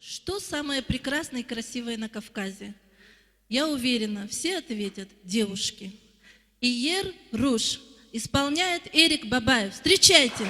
Что самое прекрасное и красивое на Кавказе? Я уверена, все ответят девушки. Иер Руш исполняет Эрик Бабаев. Встречайте!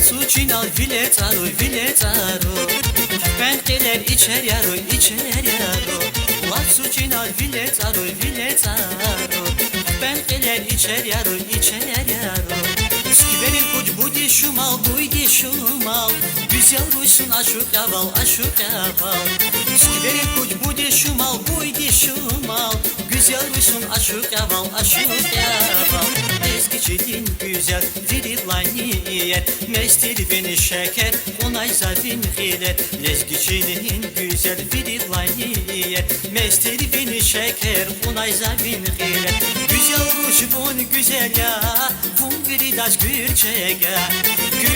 Suçinal vile caro Pentkeler içer yaro La suçinal vile caro Pentkeler içer yaro Skiverin kuç budi şumal Güzel ruysun aşuk yaval Skiverin kuç budi şumal Güzel ruysun aşuk yaval Ezgiçilin güzel virillaniyet Mestir beni şeker onay zavin hilet Ezgiçilin güzel virillaniyet Mestir beni şeker onay zavin hilet Güzel ruş bun güzel ya Bun viridaş gürçege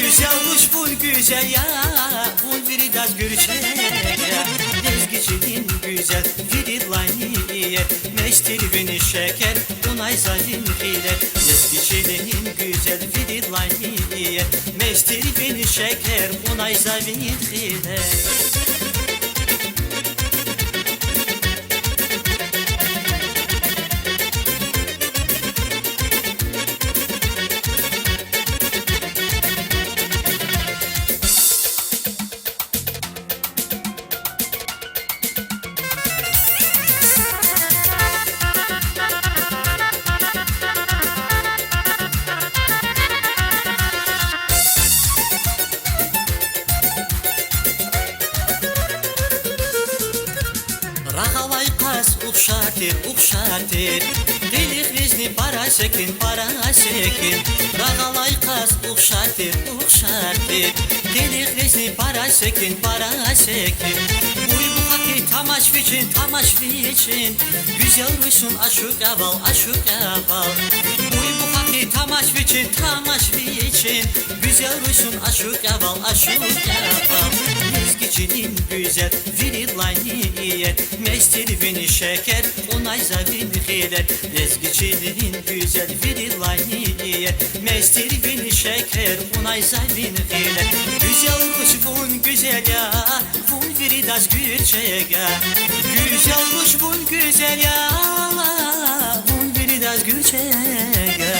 Güzel ruş bun güzel ya Bun viridaş gürçege Ezgiçilin güzel virillaniyet Mestir beni şeker onay zavin hilet Ezgiçilin güzel virillaniyet Mestir beni şeker onay zavin hilet Rağalay qas uqşartir Delik vizni para sekin Rağalay qas uqşartir Delik vizni para sekin Uy bu haki tamaş viçin Güzel ruysun aşuk yaval Uy bu haki tamaş viçin Güzel ruysun aşuk yaval Ezgiçilin güzel virillaniyet Mestir beni şeker onay zavin hilet Ezgiçilin güzel virillaniyet Mestir beni şeker onay zavin hilet Güzel ruş bun güzel ya Bun viridaş gürçege Güzel ruş bun güzel ya Bun viridaş gürçege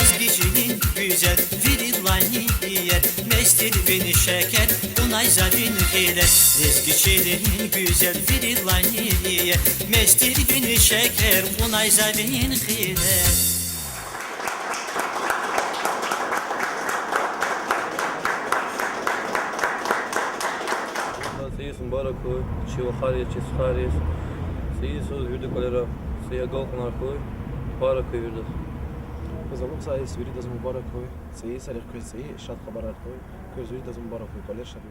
Ezgiçilin güzel virillaniyet Mestir beni şeker onay zavin hilet Ezgiçilin güzel virillaniyet Mestir beni şeker onay zavin hilet Сиис мбаракой, чего харис, Сиис юрды колера, сия галхнаркой, баракой юрдас. Kızılım sayısı veri dazım mübarek koy. Sayı sarık koy sayı şat haber koy. Köz veri dazım mübarek koy. Koler şat